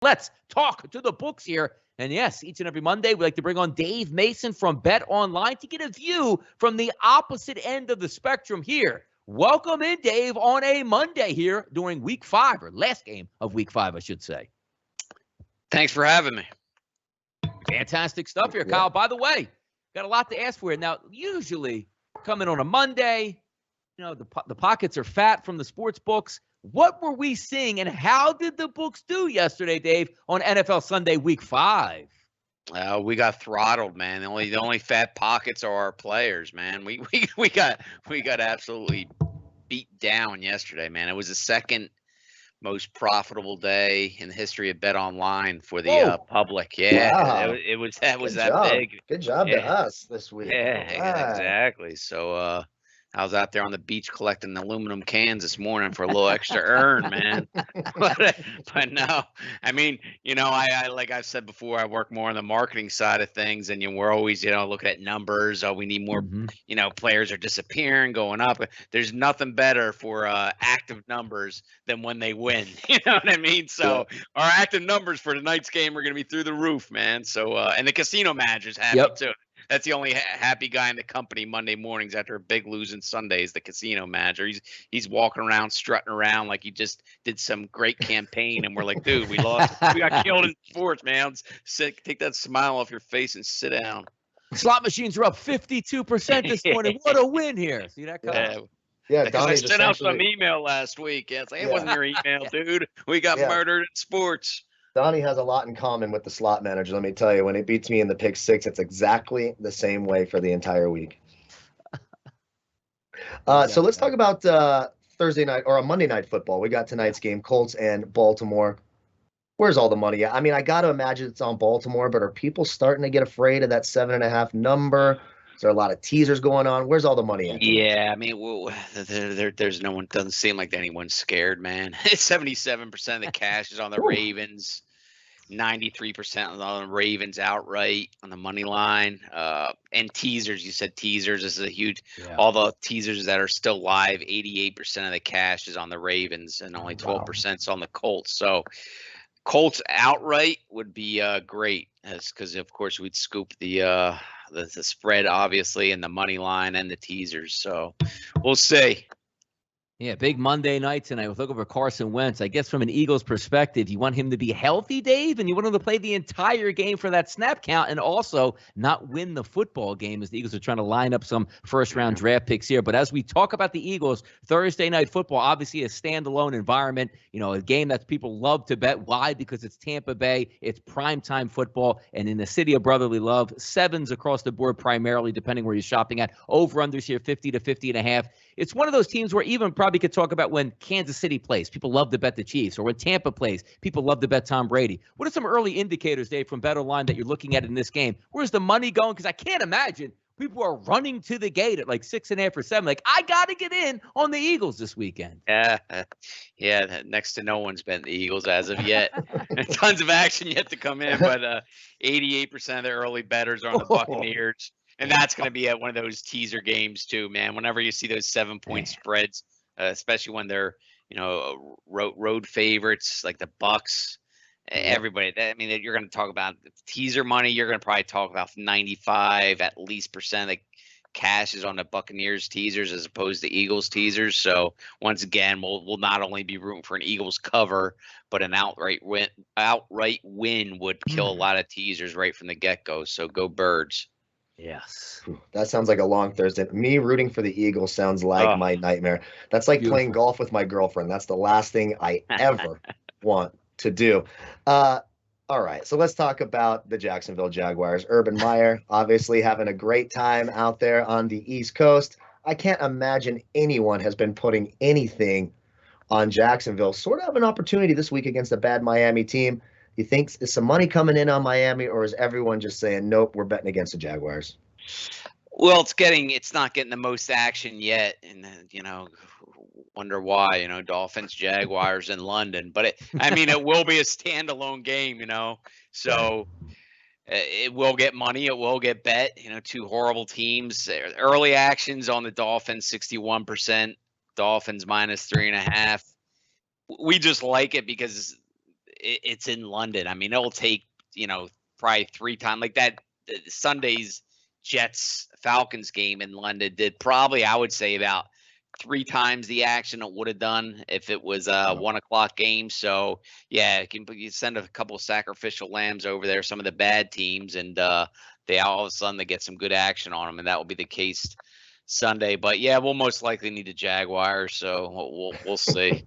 Let's talk to the books here. And yes, each and every Monday, we like to bring on Dave Mason from Betonline to get a view from the opposite end of the spectrum here. Welcome in, Dave, on a Monday here during Week 5, or last game of Week 5, I should say. Thanks for having me. Fantastic stuff here, Kyle. By the way, got a lot to ask for you. Now, usually coming on a Monday, the pockets are fat from the sports books. What were we seeing, and how did the books do yesterday, Dave, on NFL Sunday Week 5? We got throttled, man. The only fat pockets are our players, man. We got absolutely beat down yesterday, man. It was the second most profitable day in the history of BetOnline for the public. Yeah, wow. it was that big. Good job to us this week. Yeah, exactly. So I was out there on the beach collecting aluminum cans this morning for a little extra earn, man. but no, I mean, I like I've said before, I work more on the marketing side of things, and we're always, looking at numbers. Oh, we need more, players are disappearing, going up. There's nothing better for active numbers than when they win. You know what I mean? So our active numbers for tonight's game are going to be through the roof, man. So and the casino manager's happy too. That's the only happy guy in the company Monday mornings after a big losing Sunday is the casino manager. He's walking around, strutting around like he just did some great campaign, and we're like, dude, we lost. We got killed in sports, man. Take that smile off your face and sit down. Slot machines are up 52% this morning. What a win here. See that, Kyle? Yeah, because I sent out some email last week. Yeah, it's like, it wasn't your email, dude. We got murdered in sports. Donnie has a lot in common with the slot manager. Let me tell you, when he beats me in the pick six, it's exactly the same way for the entire week. So let's talk about Thursday night or a Monday night football. We got tonight's game, Colts and Baltimore. Where's all the money at? I mean, I got to imagine it's on Baltimore, but are people starting to get afraid of that 7.5 number? Is there a lot of teasers going on? Where's all the money at? Yeah, I mean, there's no one. Doesn't seem like anyone's scared, man. 77% of the cash is on the Ravens, 93% on the Ravens outright on the money line, and teasers. You said teasers. This is a huge. Yeah. All the teasers that are still live, 88% of the cash is on the Ravens, and only 12% is on the Colts. So, Colts outright would be great, because of course we'd scoop the spread, obviously, and the money line and the teasers. So we'll see. Yeah, big Monday night tonight. We'll look over Carson Wentz. I guess from an Eagles perspective, you want him to be healthy, Dave, and you want him to play the entire game for that snap count and also not win the football game, as the Eagles are trying to line up some first-round draft picks here. But as we talk about the Eagles, Thursday night football, obviously a standalone environment, a game that people love to bet. Why? Because it's Tampa Bay, it's primetime football, and in the city of brotherly love, sevens across the board primarily, depending where you're shopping at. Over-unders here, 50 to 50.5. It's one of those teams where even probably could talk about when Kansas City plays. People love to bet the Chiefs. Or when Tampa plays, people love to bet Tom Brady. What are some early indicators, Dave, from BetOnline that you're looking at in this game? Where's the money going? Because I can't imagine people are running to the gate at like 6.5 or 7. Like, I got to get in on the Eagles this weekend. Yeah, next to no one's bet the Eagles as of yet. Tons of action yet to come in, but 88% of the early bettors are on the Buccaneers. And that's going to be at one of those teaser games too, man. Whenever you see those 7-point spreads, especially when they're, road favorites like the Bucs, everybody. I mean, you're going to talk about teaser money. You're going to probably talk about 95 at least percent of the cash is on the Buccaneers teasers as opposed to Eagles teasers. So once again, we'll not only be rooting for an Eagles cover, but an outright win would kill a lot of teasers right from the get-go. So go Birds. Yes. That sounds like a long Thursday. Me rooting for the Eagles sounds like my nightmare. That's like playing golf with my girlfriend. That's the last thing I ever want to do. All right, so let's talk about the Jacksonville Jaguars. Urban Meyer obviously having a great time out there on the East Coast. I can't imagine anyone has been putting anything on Jacksonville. Sort of have an opportunity this week against a bad Miami team. You think is some money coming in on Miami, or is everyone just saying, nope, we're betting against the Jaguars? Well, it's not getting the most action yet. And, wonder why, Dolphins, Jaguars in London. But it will be a standalone game, So it will get money. It will get bet. Two horrible teams. Early actions on the Dolphins, 61%. Dolphins -3.5. We just like it because it's in London. I mean, it'll take, probably 3 times like that. Sunday's Jets-Falcons game in London did probably, I would say, about 3 times the action it would have done if it was a 1 o'clock game. So yeah, you send a couple of sacrificial lambs over there, some of the bad teams, and they all of a sudden they get some good action on them, and that will be the case Sunday. But yeah, we'll most likely need the Jaguars, so we'll see.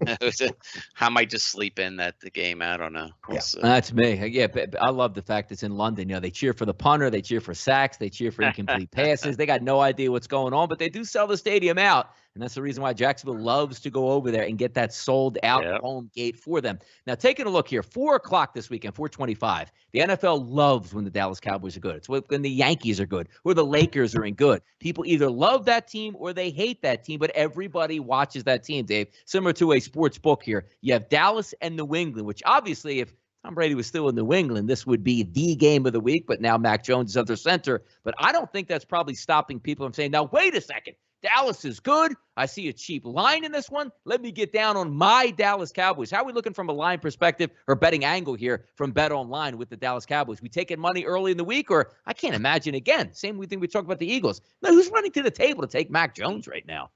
I might just sleep in the game. I don't know. We'll see. That's me. Yeah, but I love the fact it's in London. They cheer for the punter, they cheer for sacks, they cheer for incomplete passes. They got no idea what's going on, but they do sell the stadium out. And that's the reason why Jacksonville loves to go over there and get that sold out home gate for them. Now, taking a look here, 4 o'clock this weekend, 4:25. The NFL loves when the Dallas Cowboys are good. It's when the Yankees are good or the Lakers are in good. People either love that team or they hate that team, but everybody watches that team, Dave. Similar to a sports book here. You have Dallas and New England, which obviously if Tom Brady was still in New England, this would be the game of the week, but now Mac Jones is under center. But I don't think that's probably stopping people from saying, now, wait a second. Dallas is good. I see a cheap line in this one. Let me get down on my Dallas Cowboys. How are we looking from a line perspective or betting angle here from Betonline with the Dallas Cowboys? We taking money early in the week, or I can't imagine again. Same thing we talked about the Eagles. Now, who's running to the table to take Mac Jones right now?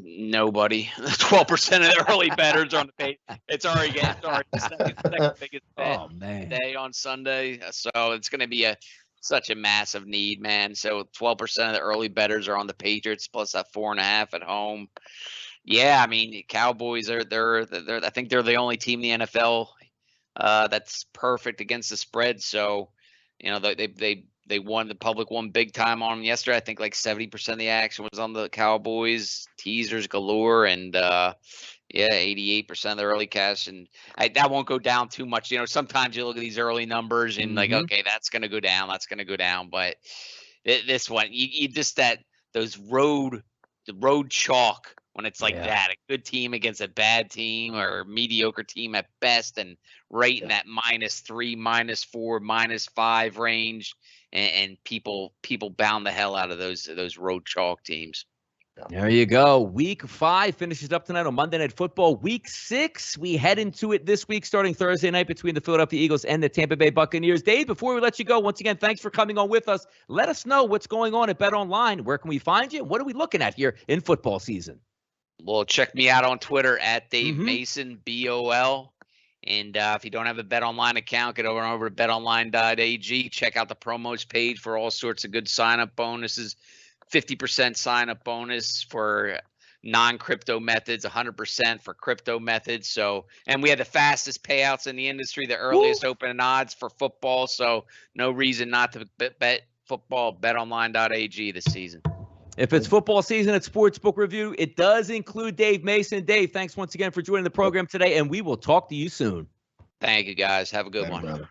Nobody. 12% of the early bettors are on the page. It's already the second biggest bet day on Sunday. So it's going to be such a massive need, man. So 12% of the early bettors are on the Patriots, plus that 4.5 at home. Yeah, I mean, Cowboys they're I think they're the only team in the NFL that's perfect against the spread. So, they won, the public won big time on them yesterday. I think like 70% of the action was on the Cowboys, teasers galore, and 88% of the early cash, and that won't go down too much. Sometimes you look at these early numbers and like, okay, that's going to go down, but this one, you just the road chalk when it's like that, a good team against a bad team or mediocre team at best, and right in that -3, -4, -5 range, and people bound the hell out of those road chalk teams. There you go. Week 5 finishes up tonight on Monday Night Football. Week 6, we head into it this week, starting Thursday night between the Philadelphia Eagles and the Tampa Bay Buccaneers. Dave, before we let you go, once again, thanks for coming on with us. Let us know what's going on at BetOnline. Where can we find you? What are we looking at here in football season? Well, check me out on Twitter at Dave Mason, BOL. And if you don't have a BetOnline account, get over to betonline.ag. Check out the promos page for all sorts of good sign-up bonuses. 50% sign-up bonus for non-crypto methods, 100% for crypto methods. So, and we had the fastest payouts in the industry, the earliest open odds for football. So no reason not to bet football. BetOnline.ag this season. If it's football season at Sportsbook Review, it does include Dave Mason. Dave, thanks once again for joining the program today, and we will talk to you soon. Thank you, guys. Have a good one. Brother.